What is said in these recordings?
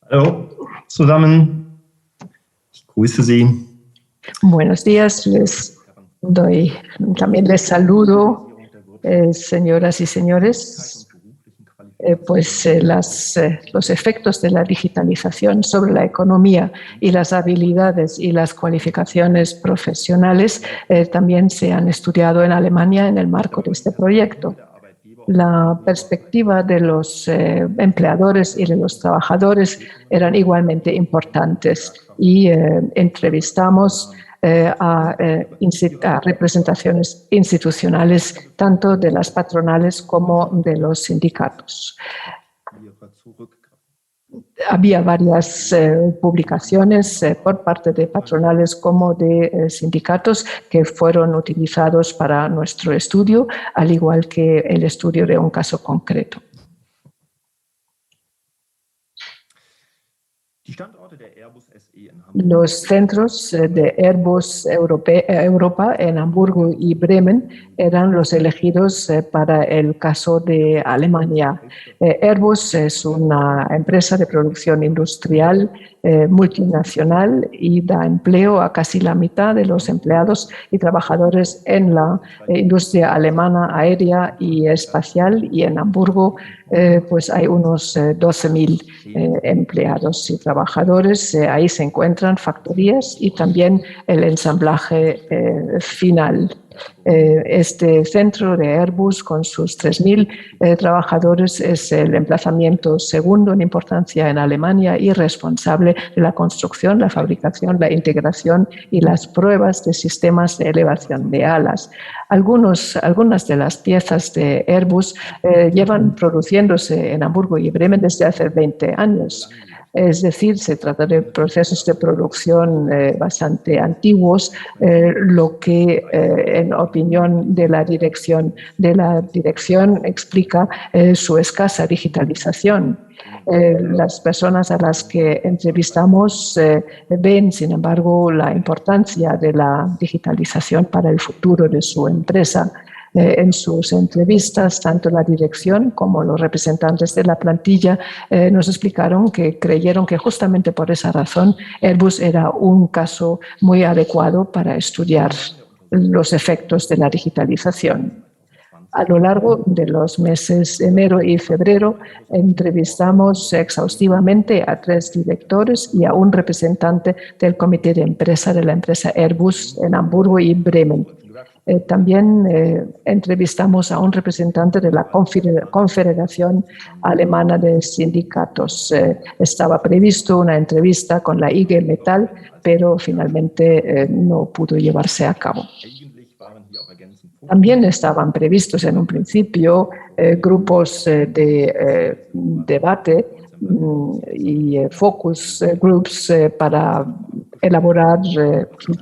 Hallo zusammen, ich grüße Sie. Buenos días, también les saludo, señoras y señores. Los efectos de la digitalización sobre la economía y las habilidades y las cualificaciones profesionales también se han estudiado en Alemania en el marco de este proyecto. La perspectiva de los empleadores y de los trabajadores eran igualmente importantes y entrevistamos a representaciones institucionales tanto de las patronales como de los sindicatos. Había varias publicaciones por parte de patronales como de sindicatos que fueron utilizados para nuestro estudio, al igual que el estudio de un caso concreto. Los centros de Airbus Europa en Hamburgo y Bremen eran los elegidos para el caso de Alemania. Airbus es una empresa de producción industrial multinacional y da empleo a casi la mitad de los empleados y trabajadores en la industria alemana aérea y espacial, y en Hamburgo pues hay unos 12.000 empleados y trabajadores. Ahí se encuentran factorías y también el ensamblaje final. Este centro de Airbus, con sus 3.000 trabajadores, es el emplazamiento segundo en importancia en Alemania y responsable de la construcción, la fabricación, la integración y las pruebas de sistemas de elevación de alas. Algunas de las piezas de Airbus llevan produciéndose en Hamburgo y Bremen desde hace 20 años. Es decir, se trata de procesos de producción bastante antiguos, lo que, en opinión de la dirección explica su escasa digitalización. Las personas a las que entrevistamos ven, sin embargo, la importancia de la digitalización para el futuro de su empresa. En sus entrevistas, tanto la dirección como los representantes de la plantilla nos explicaron que creyeron que justamente por esa razón Airbus era un caso muy adecuado para estudiar los efectos de la digitalización. A lo largo de los meses de enero y febrero entrevistamos exhaustivamente a 3 directores y a un representante del comité de empresa de la empresa Airbus en Hamburgo y Bremen. También entrevistamos a un representante de la Confederación Alemana de Sindicatos. Estaba previsto una entrevista con la IG Metall, pero finalmente no pudo llevarse a cabo. También estaban previstos en un principio grupos de debate y focus groups para elaborar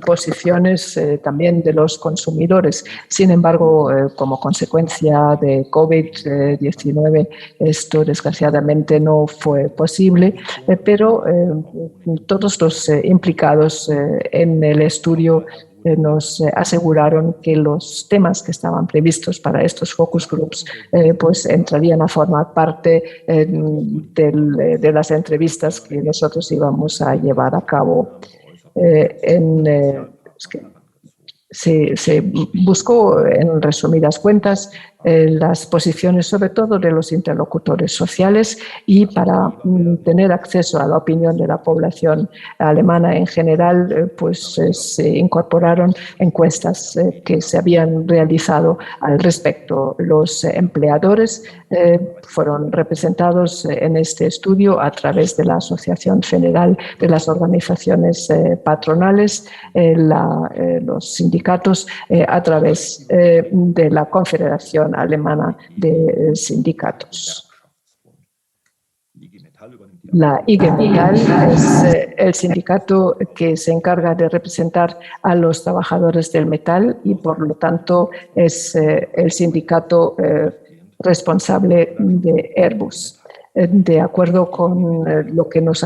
posiciones también de los consumidores. Sin embargo, como consecuencia de COVID-19, esto desgraciadamente no fue posible, pero todos los implicados en el estudio nos aseguraron que los temas que estaban previstos para estos focus groups pues entrarían a formar parte de las entrevistas que nosotros íbamos a llevar a cabo. Se buscó, en resumidas cuentas, las posiciones sobre todo de los interlocutores sociales, y para tener acceso a la opinión de la población alemana en general, pues se incorporaron encuestas que se habían realizado al respecto. Los empleadores fueron representados en este estudio a través de la Asociación Federal de las Organizaciones Patronales, los sindicatos a través de la Confederación Alemana de Sindicatos. La IG Metall es el sindicato que se encarga de representar a los trabajadores del metal y, por lo tanto, es el sindicato responsable de Airbus. De acuerdo con lo que nos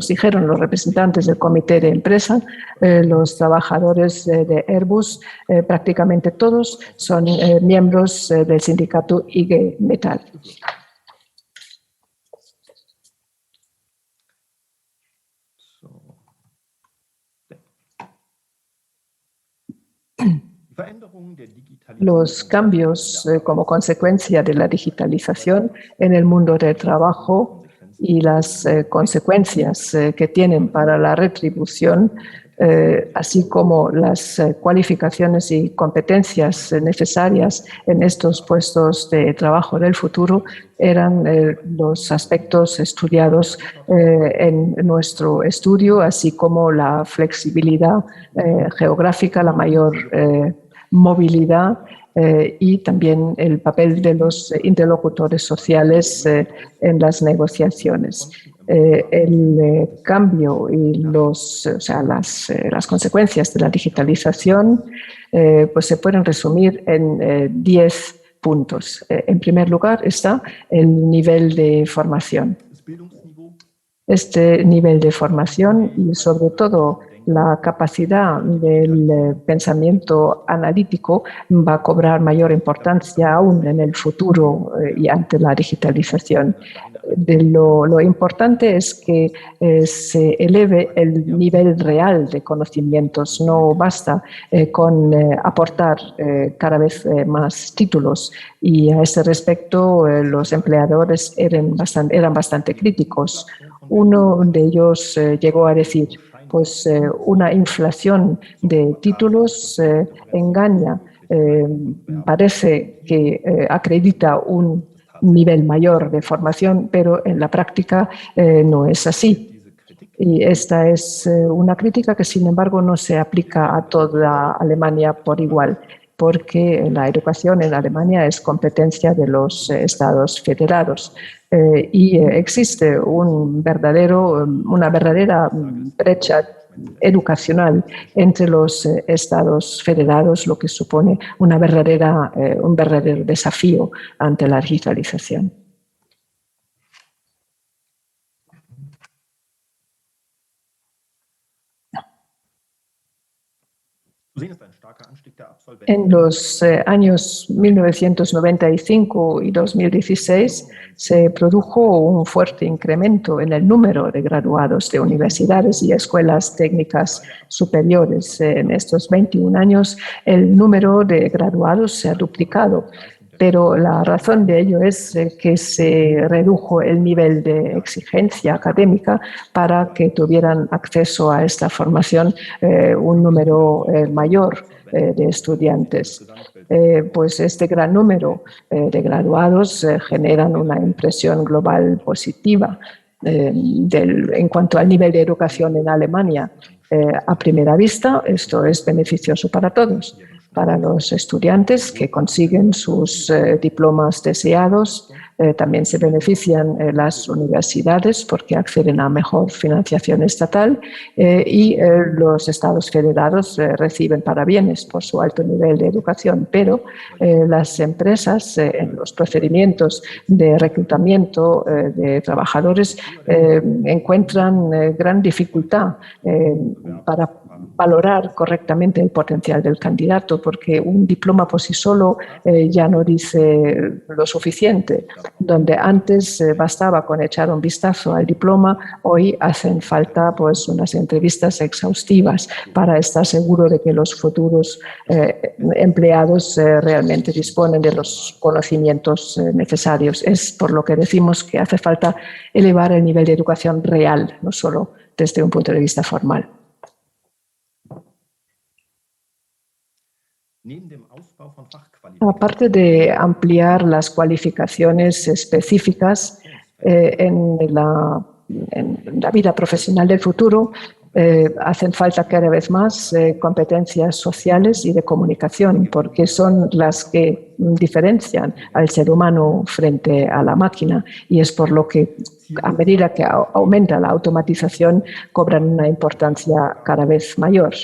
dijeron los representantes del comité de empresa, los trabajadores de Airbus, prácticamente todos, son miembros del sindicato IG Metall. Los cambios como consecuencia de la digitalización en el mundo del trabajo y las consecuencias que tienen para la retribución, así como las cualificaciones y competencias necesarias en estos puestos de trabajo del futuro, eran los aspectos estudiados en nuestro estudio, así como la flexibilidad geográfica, la mayor movilidad y también el papel de los interlocutores sociales en las negociaciones. El cambio y las consecuencias de la digitalización pues se pueden resumir en 10 puntos. En primer lugar está el nivel de formación. Este nivel de formación y sobre todo la capacidad del pensamiento analítico va a cobrar mayor importancia aún en el futuro y ante la digitalización. Lo importante es que se eleve el nivel real de conocimientos. No basta con aportar cada vez más títulos, y a este respecto los empleadores eran bastante críticos. Uno de ellos llegó a decir: pues una inflación de títulos engaña, parece que acredita un nivel mayor de formación, pero en la práctica no es así. Y esta es una crítica que, sin embargo, no se aplica a toda Alemania por igual, porque la educación en Alemania es competencia de los estados federados. Y existe una verdadera brecha educacional entre los estados federados, lo que supone un verdadero desafío ante la digitalización. En los años 1995 y 2016 se produjo un fuerte incremento en el número de graduados de universidades y escuelas técnicas superiores. En estos 21 años el número de graduados se ha duplicado, pero la razón de ello es que se redujo el nivel de exigencia académica para que tuvieran acceso a esta formación un número mayor de estudiantes. Pues este gran número de graduados generan una impresión global positiva en cuanto al nivel de educación en Alemania. A primera vista, esto es beneficioso para todos, para los estudiantes que consiguen sus diplomas deseados. También se benefician las universidades porque acceden a mejor financiación estatal y los estados federados reciben parabienes por su alto nivel de educación, pero las empresas en los procedimientos de reclutamiento de trabajadores encuentran gran dificultad para valorar correctamente el potencial del candidato, porque un diploma por sí solo ya no dice lo suficiente. Donde antes bastaba con echar un vistazo al diploma, hoy hacen falta pues unas entrevistas exhaustivas para estar seguro de que los futuros empleados realmente disponen de los conocimientos necesarios. Es por lo que decimos que hace falta elevar el nivel de educación real, no solo desde un punto de vista formal. Aparte de ampliar las cualificaciones específicas en la vida profesional del futuro, hacen falta cada vez más competencias sociales y de comunicación, porque son las que diferencian al ser humano frente a la máquina, y es por lo que a medida que aumenta la automatización cobran una importancia cada vez mayor.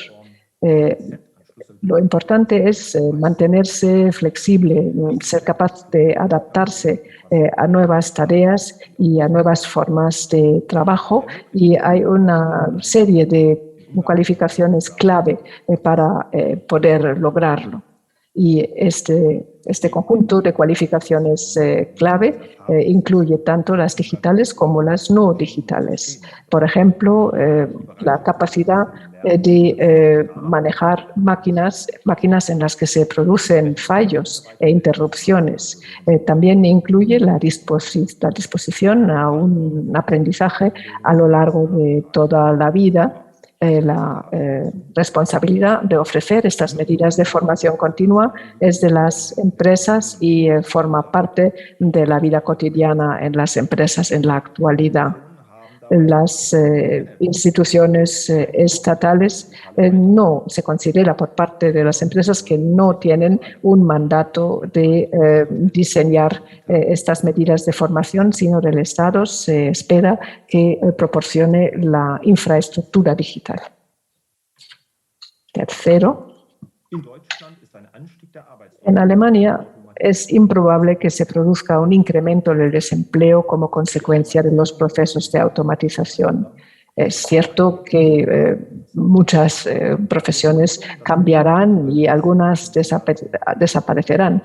Lo importante es mantenerse flexible, ser capaz de adaptarse a nuevas tareas y a nuevas formas de trabajo, y hay una serie de cualificaciones clave para poder lograrlo. Y este Este conjunto de cualificaciones clave incluye tanto las digitales como las no digitales. Por ejemplo, la capacidad de manejar máquinas en las que se producen fallos e interrupciones. También incluye la disposición a un aprendizaje a lo largo de toda la vida, la responsabilidad de ofrecer estas medidas de formación continua es de las empresas y forma parte de la vida cotidiana en las empresas en la actualidad. Las instituciones estatales no se considera por parte de las empresas que no tienen un mandato de diseñar estas medidas de formación, sino del Estado se espera que proporcione la infraestructura digital. Tercero, en Alemania es improbable que se produzca un incremento del desempleo como consecuencia de los procesos de automatización. Es cierto que muchas profesiones cambiarán y algunas desaparecerán.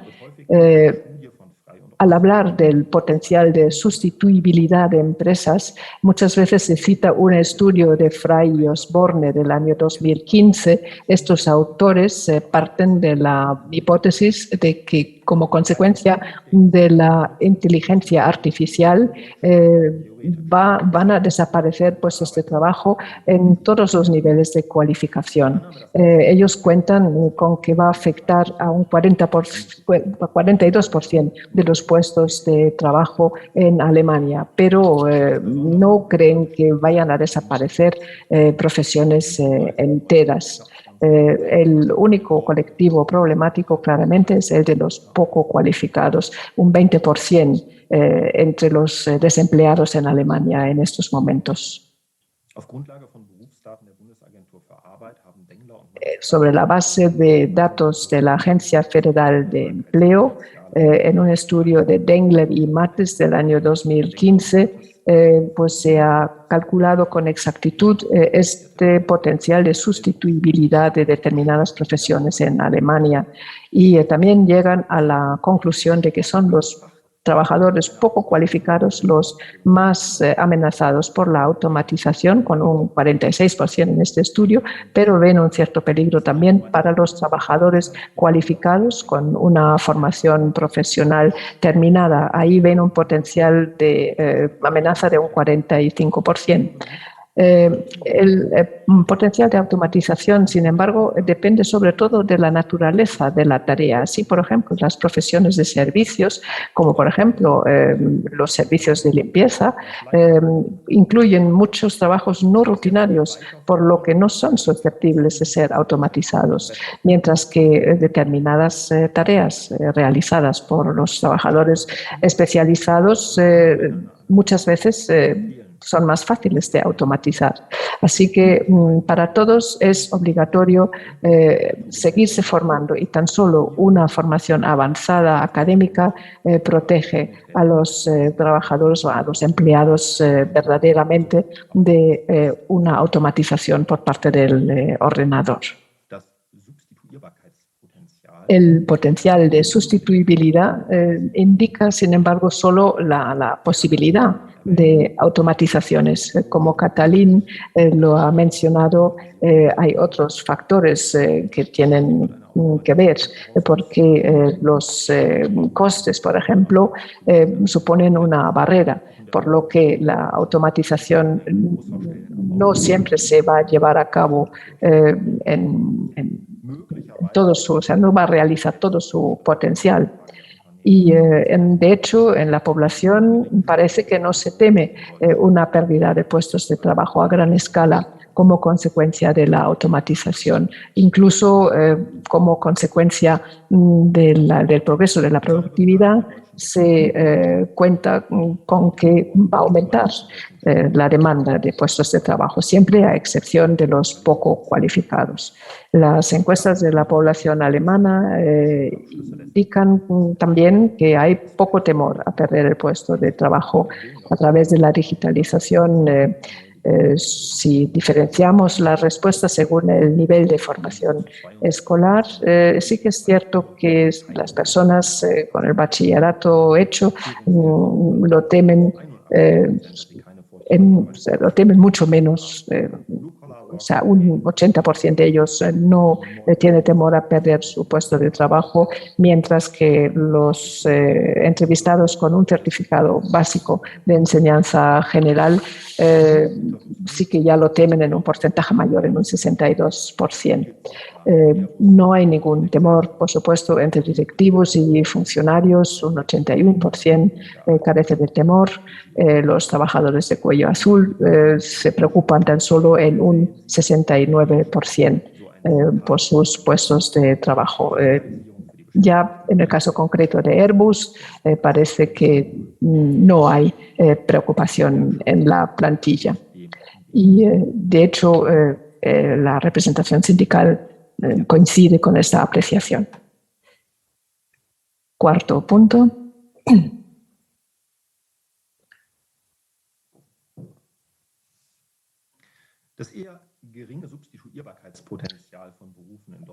Al hablar del potencial de sustituibilidad de empresas, muchas veces se cita un estudio de Frey y Osborne del año 2015. Estos autores parten de la hipótesis de que como consecuencia de la inteligencia artificial van a desaparecer puestos de trabajo en todos los niveles de cualificación. Ellos cuentan con que va a afectar a un 42% de los puestos de trabajo en Alemania, pero no creen que vayan a desaparecer profesiones enteras. El único colectivo problemático claramente es el de los poco cualificados, un 20% entre los desempleados en Alemania en estos momentos. Sobre la base de datos de la Agencia Federal de Empleo, en un estudio de Dengler y Mattes del año 2015, pues se ha calculado con exactitud este potencial de sustituibilidad de determinadas profesiones en Alemania y también llegan a la conclusión de que son los trabajadores poco cualificados los más amenazados por la automatización, con un 46% en este estudio, pero ven un cierto peligro también para los trabajadores cualificados con una formación profesional terminada. Ahí ven un potencial de amenaza de un 45%. El potencial de automatización, sin embargo, depende sobre todo de la naturaleza de la tarea. Así, por ejemplo, las profesiones de servicios, como por ejemplo los servicios de limpieza, incluyen muchos trabajos no rutinarios, por lo que no son susceptibles de ser automatizados, mientras que determinadas tareas realizadas por los trabajadores especializados muchas veces son más fáciles de automatizar. Así que para todos es obligatorio seguirse formando y tan solo una formación avanzada académica protege a los trabajadores o a los empleados verdaderamente de una automatización por parte del ordenador. El potencial de sustituibilidad indica, sin embargo, solo la posibilidad de automatizaciones. Como Katalin lo ha mencionado, hay otros factores que tienen que ver, porque los costes, por ejemplo, suponen una barrera, por lo que la automatización no siempre se va a llevar a cabo no va a realizar todo su potencial. Y de hecho, en la población parece que no se teme una pérdida de puestos de trabajo a gran escala como consecuencia de la automatización, incluso como consecuencia del progreso de la productividad. Se cuenta con que va a aumentar la demanda de puestos de trabajo, siempre a excepción de los poco cualificados. Las encuestas de la población alemana indican también que hay poco temor a perder el puesto de trabajo a través de la digitalización. Si diferenciamos las respuestas según el nivel de formación escolar, sí que es cierto que las personas con el bachillerato hecho lo temen lo temen mucho menos. O sea, un 80% de ellos no tiene temor a perder su puesto de trabajo, mientras que los entrevistados con un certificado básico de enseñanza general sí que ya lo temen en un porcentaje mayor, en un 62%. No hay ningún temor, por supuesto, entre directivos y funcionarios, un 81% carece de temor. Los trabajadores de cuello azul se preocupan tan solo en un 69% por sus puestos de trabajo. Ya en el caso concreto de Airbus, parece que no hay preocupación en la plantilla. Y de hecho, la representación sindical coincide con esta apreciación. Cuarto punto.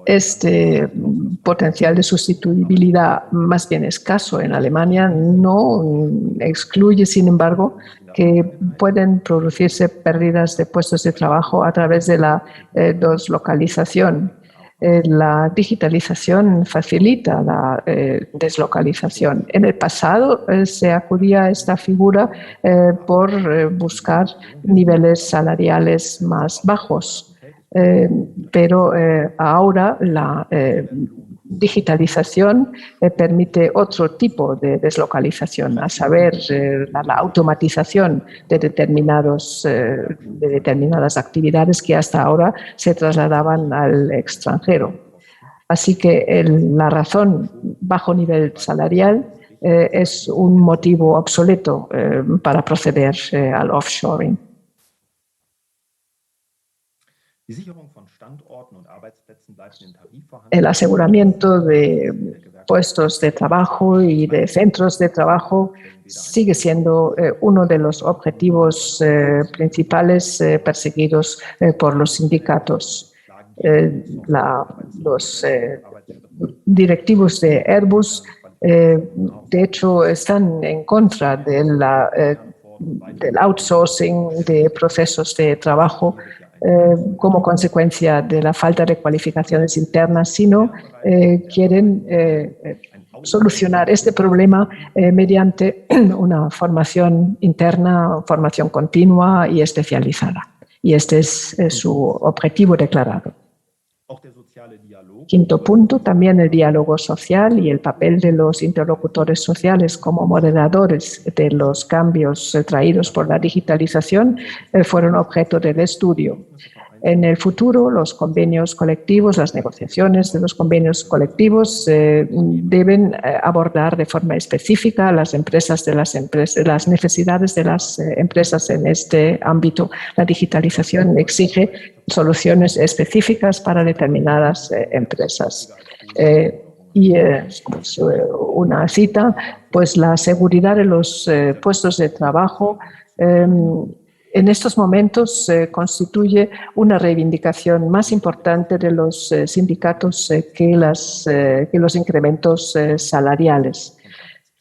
Este potencial de sustituibilidad más bien escaso en Alemania no excluye, sin embargo, que pueden producirse pérdidas de puestos de trabajo a través de la deslocalización. La digitalización facilita la deslocalización. En el pasado se acudía a esta figura por buscar niveles salariales más bajos, pero ahora la digitalización permite otro tipo de deslocalización, a saber, la automatización de determinadas actividades que hasta ahora se trasladaban al extranjero. Así que la razón bajo nivel salarial es un motivo obsoleto para proceder al offshoring. El aseguramiento de puestos de trabajo y de centros de trabajo sigue siendo uno de los objetivos principales perseguidos por los sindicatos. Los directivos de Airbus, de hecho, están en contra del outsourcing de procesos de trabajo como consecuencia de la falta de cualificaciones internas, sino quieren solucionar este problema mediante una formación interna, formación continua y especializada. Y este es su objetivo declarado. Quinto punto, también el diálogo social y el papel de los interlocutores sociales como moderadores de los cambios traídos por la digitalización fueron objeto del estudio. En el futuro, los convenios colectivos, las negociaciones de los convenios colectivos deben abordar de forma específica las necesidades de las empresas en este ámbito. La digitalización exige soluciones específicas para determinadas empresas. Una cita, pues la seguridad de los puestos de trabajo en estos momentos constituye una reivindicación más importante de los sindicatos que los incrementos salariales.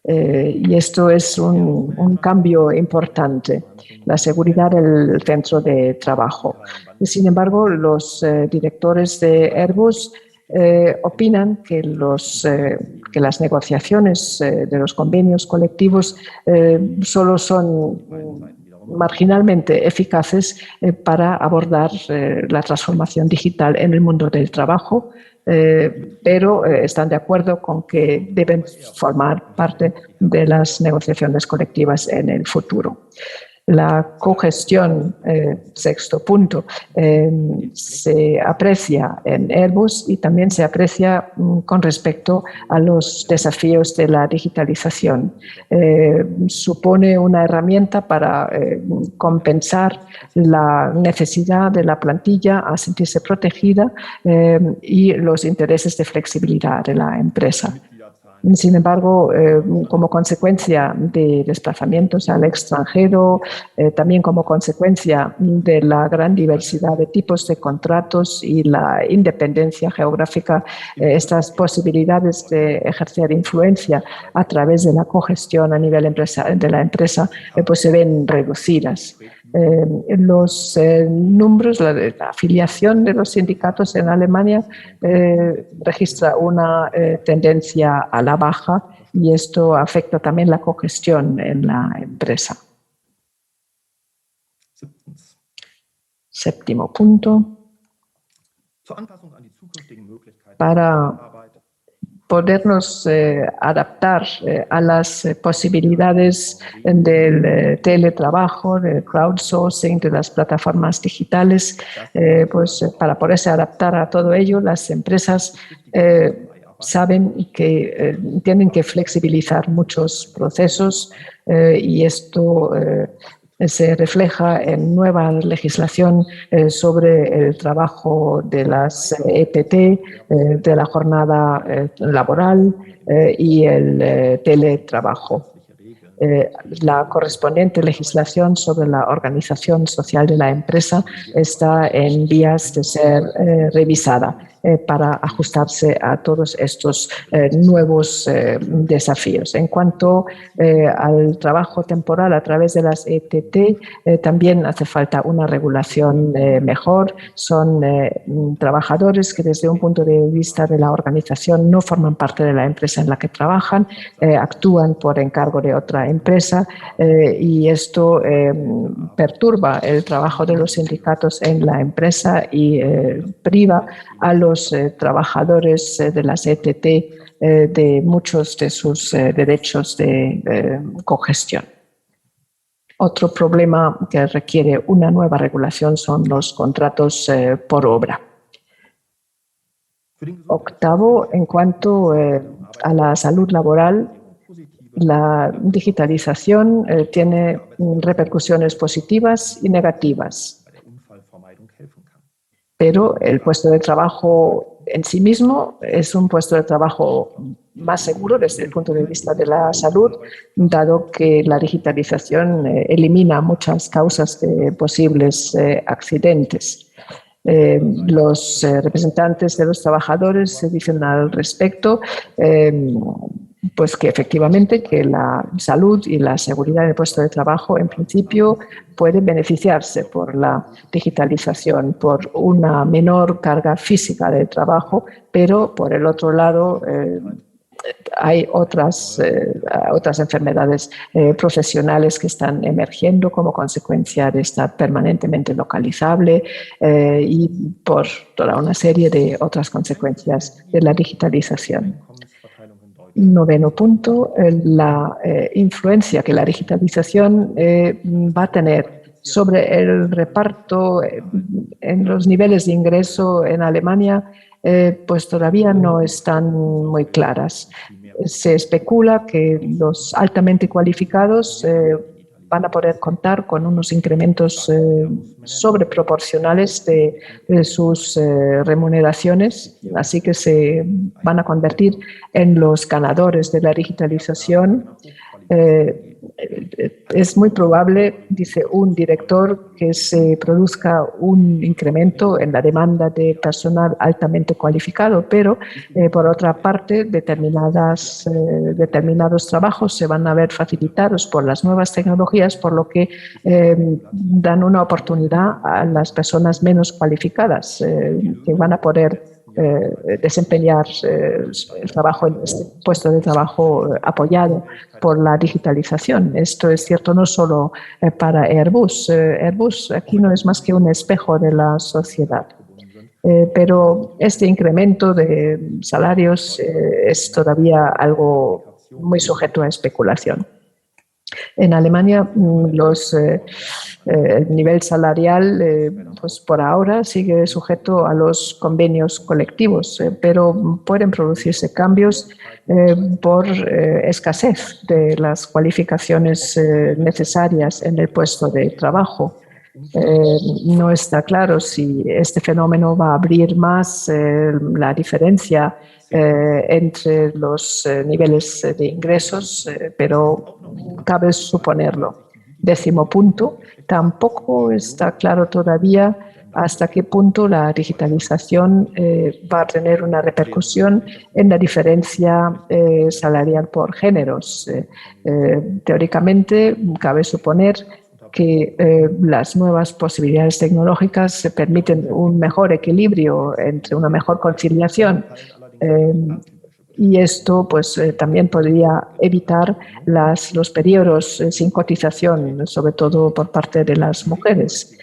Y esto es un cambio importante, la seguridad del centro de trabajo. Sin embargo, los directores de Airbus opinan que las negociaciones de los convenios colectivos solo son marginalmente eficaces para abordar la transformación digital en el mundo del trabajo, pero están de acuerdo con que deben formar parte de las negociaciones colectivas en el futuro. La cogestión, sexto punto, se aprecia en Airbus y también se aprecia con respecto a los desafíos de la digitalización. Supone una herramienta para compensar la necesidad de la plantilla a sentirse protegida y los intereses de flexibilidad de la empresa. Sin embargo, como consecuencia de desplazamientos al extranjero, también como consecuencia de la gran diversidad de tipos de contratos y la independencia geográfica, estas posibilidades de ejercer influencia a través de la cogestión a nivel de la empresa pues se ven reducidas. Los números, la afiliación de los sindicatos en Alemania registra una tendencia a la baja y esto afecta también la cogestión en la empresa. Séptimo punto. Para podernos adaptar a las posibilidades del teletrabajo, del crowdsourcing, de las plataformas digitales, pues para poderse adaptar a todo ello, las empresas saben que tienen que flexibilizar muchos procesos y esto se refleja en nueva legislación sobre el trabajo de las ETT, de la jornada laboral y el teletrabajo. La correspondiente legislación sobre la organización social de la empresa está en vías de ser revisada para ajustarse a todos estos nuevos desafíos. En cuanto al trabajo temporal a través de las ETT, también hace falta una regulación mejor. Son trabajadores que desde un punto de vista de la organización no forman parte de la empresa en la que trabajan, actúan por encargo de otra empresa y esto perturba el trabajo de los sindicatos en la empresa y priva a los trabajadores de las ETT de muchos de sus derechos de cogestión. Otro problema que requiere una nueva regulación son los contratos por obra. Octavo, en cuanto a la salud laboral, la digitalización tiene repercusiones positivas y negativas, pero el puesto de trabajo en sí mismo es un puesto de trabajo más seguro desde el punto de vista de la salud, dado que la digitalización elimina muchas causas de posibles accidentes. Los representantes de los trabajadores se dicen al respecto pues que efectivamente que la salud y la seguridad del puesto de trabajo en principio pueden beneficiarse por la digitalización, por una menor carga física del trabajo, pero por el otro lado hay otras enfermedades profesionales que están emergiendo como consecuencia de estar permanentemente localizable y por toda una serie de otras consecuencias de la digitalización. Noveno punto, la influencia que la digitalización va a tener sobre el reparto en los niveles de ingreso en Alemania, pues todavía no están muy claras. Se especula que los altamente cualificados van a poder contar con unos incrementos sobreproporcionales de sus remuneraciones, así que se van a convertir en los ganadores de la digitalización. Es muy probable, dice un director, que se produzca un incremento en la demanda de personal altamente cualificado, pero por otra parte determinados trabajos se van a ver facilitados por las nuevas tecnologías, por lo que dan una oportunidad a las personas menos cualificadas que van a poder desempeñar el trabajo en este puesto de trabajo apoyado por la digitalización. Esto es cierto no solo para Airbus. Airbus aquí no es más que un espejo de la sociedad. Pero este incremento de salarios es todavía algo muy sujeto a especulación. En Alemania el nivel salarial pues por ahora sigue sujeto a los convenios colectivos, pero pueden producirse cambios por escasez de las cualificaciones necesarias en el puesto de trabajo. No está claro si este fenómeno va a abrir más la diferencia entre los niveles de ingresos, pero cabe suponerlo. 10º punto, tampoco está claro todavía hasta qué punto la digitalización va a tener una repercusión en la diferencia salarial por géneros. Teóricamente, cabe suponer que las nuevas posibilidades tecnológicas permiten un mejor equilibrio entre una mejor conciliación y esto pues también podría evitar los periodos sin cotización, sobre todo por parte de las mujeres.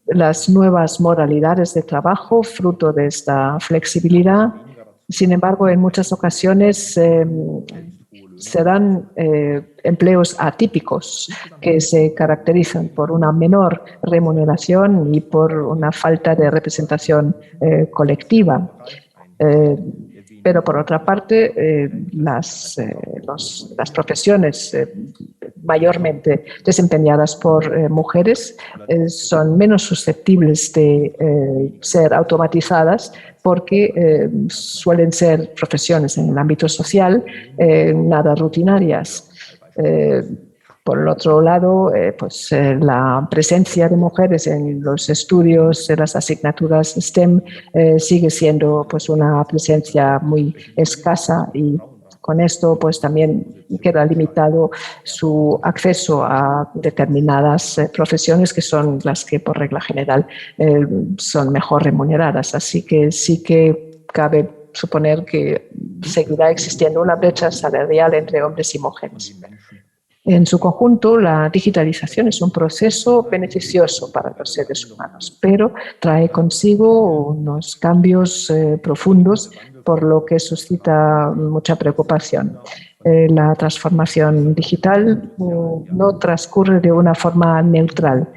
Las nuevas modalidades de trabajo, fruto de esta flexibilidad, sin embargo, en muchas ocasiones serán empleos atípicos que se caracterizan por una menor remuneración y por una falta de representación colectiva. Pero por otra parte, las profesiones mayormente desempeñadas por mujeres son menos susceptibles de ser automatizadas porque suelen ser profesiones en el ámbito social nada rutinarias. Por el otro lado, la presencia de mujeres en los estudios de las asignaturas STEM sigue siendo pues, una presencia muy escasa y con esto pues, también queda limitado su acceso a determinadas profesiones que son las que por regla general son mejor remuneradas. Así que sí que cabe suponer que seguirá existiendo una brecha salarial entre hombres y mujeres. En su conjunto, la digitalización es un proceso beneficioso para los seres humanos, pero trae consigo unos cambios profundos, por lo que suscita mucha preocupación. La transformación digital no transcurre de una forma neutral,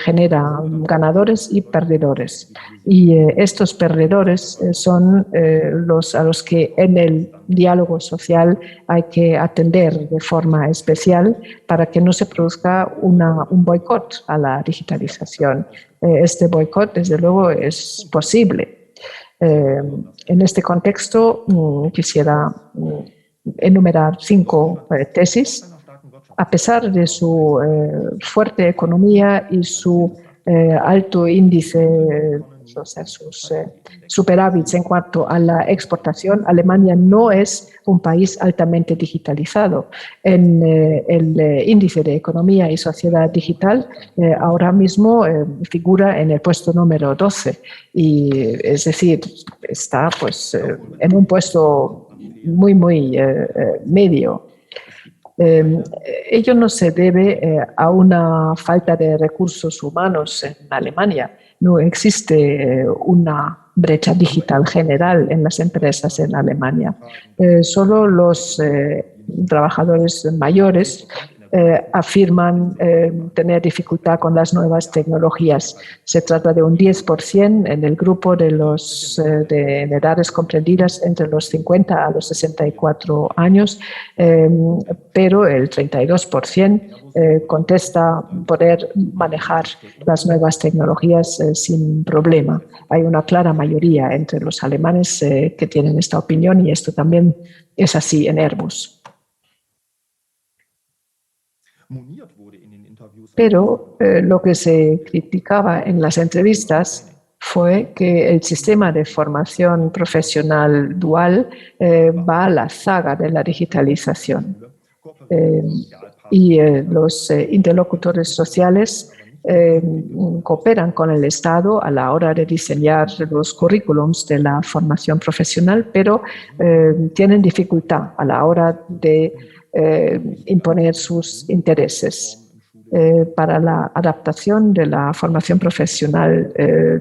genera ganadores y perdedores. Y estos perdedores son a los que en el diálogo social hay que atender de forma especial para que no se produzca un boicot a la digitalización. Este boicot, desde luego, es posible. En este contexto, quisiera enumerar 5 tesis. A pesar de su fuerte economía y su alto índice, o sea, sus superávits en cuanto a la exportación, Alemania no es un país altamente digitalizado. En el índice de economía y sociedad digital ahora mismo figura en el puesto número 12 y es decir, está pues en un puesto muy medio. Ello no se debe a una falta de recursos humanos en Alemania. No existe una brecha digital general en las empresas en Alemania. Solo los trabajadores mayores afirman tener dificultad con las nuevas tecnologías. Se trata de un 10% en el grupo de de edades comprendidas entre los 50 a los 64 años, pero el 32% contesta poder manejar las nuevas tecnologías sin problema. Hay una clara mayoría entre los alemanes que tienen esta opinión y esto también es así en Airbus. Pero lo que se criticaba en las entrevistas fue que el sistema de formación profesional dual va a la saga de la digitalización. Y los interlocutores sociales cooperan con el Estado a la hora de diseñar los currículums de la formación profesional, pero tienen dificultad a la hora de imponer sus intereses. Para la adaptación de la formación profesional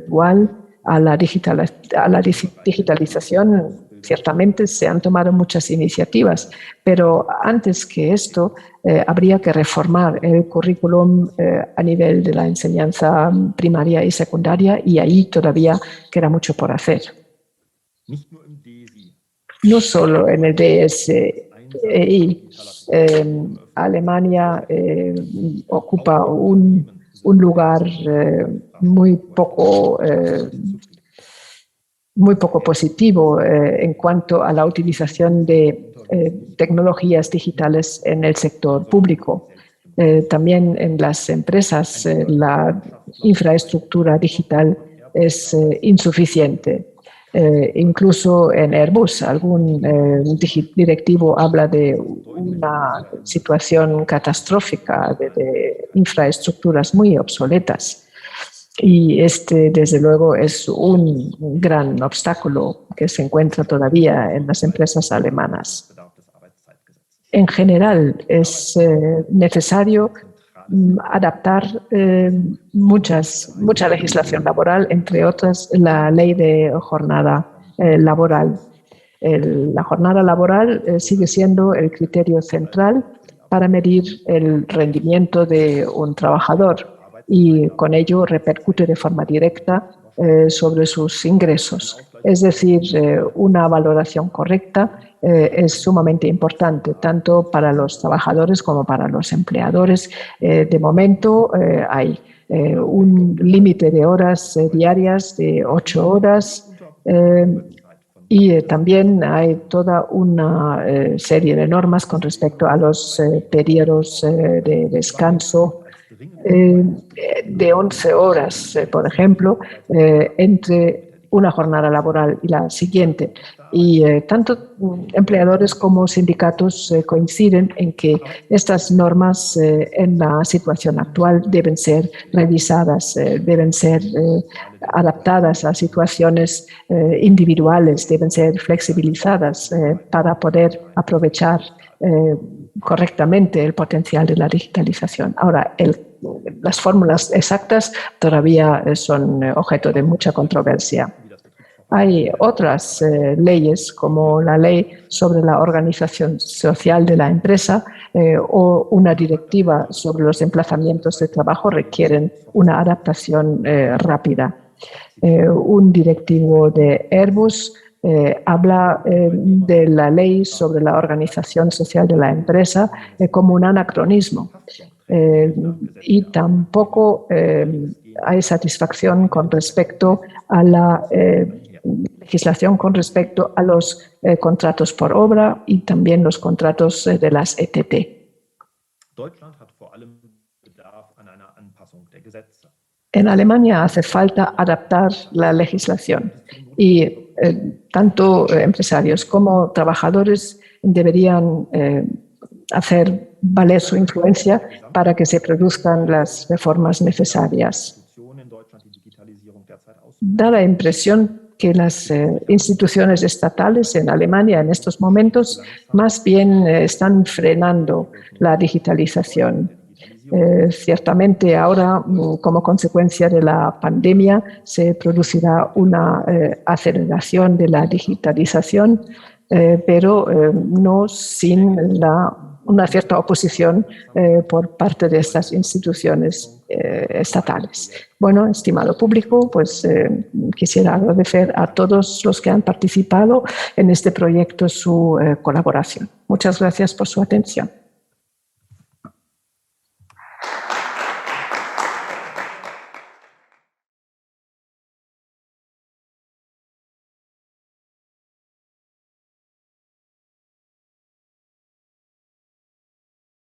dual a la digitalización, ciertamente se han tomado muchas iniciativas, pero antes que esto habría que reformar el currículum a nivel de la enseñanza primaria y secundaria y ahí todavía queda mucho por hacer. No solo en el DSI, Alemania ocupa un un lugar muy poco positivo en cuanto a la utilización de tecnologías digitales en el sector público. También en las empresas la infraestructura digital es insuficiente. Incluso en Airbus, algún directivo habla de una situación catastrófica de infraestructuras muy obsoletas. Y este, desde luego, es un gran obstáculo que se encuentra todavía en las empresas alemanas. En general, es necesario adaptar mucha legislación laboral, entre otras la ley de jornada laboral. La jornada laboral sigue siendo el criterio central para medir el rendimiento de un trabajador y con ello repercute de forma directa sobre sus ingresos. Es decir, una valoración correcta es sumamente importante, tanto para los trabajadores como para los empleadores. De momento hay un límite de horas diarias de 8 horas y también hay toda una serie de normas con respecto a los periodos de descanso de 11 horas, por ejemplo, entre una jornada laboral y la siguiente. Y tanto empleadores como sindicatos coinciden en que estas normas en la situación actual deben ser revisadas, deben ser adaptadas a situaciones individuales, deben ser flexibilizadas para poder aprovechar correctamente el potencial de la digitalización. Ahora, las fórmulas exactas todavía son objeto de mucha controversia. Hay otras leyes, como la ley sobre la organización social de la empresa o una directiva sobre los emplazamientos de trabajo, requieren una adaptación rápida. Un directivo de Airbus habla de la ley sobre la organización social de la empresa como un anacronismo. Y tampoco hay satisfacción con respecto a la legislación con respecto a los contratos por obra y también los contratos de las ETT. En Alemania hace falta adaptar la legislación y tanto empresarios como trabajadores deberían hacer valer su influencia para que se produzcan las reformas necesarias. Da la impresión que las instituciones estatales en Alemania en estos momentos más bien están frenando la digitalización. Ciertamente ahora, como consecuencia de la pandemia, se producirá una aceleración de la digitalización, pero no sin una cierta oposición por parte de estas instituciones estatales. Bueno, estimado público, pues quisiera agradecer a todos los que han participado en este proyecto su colaboración. Muchas gracias por su atención.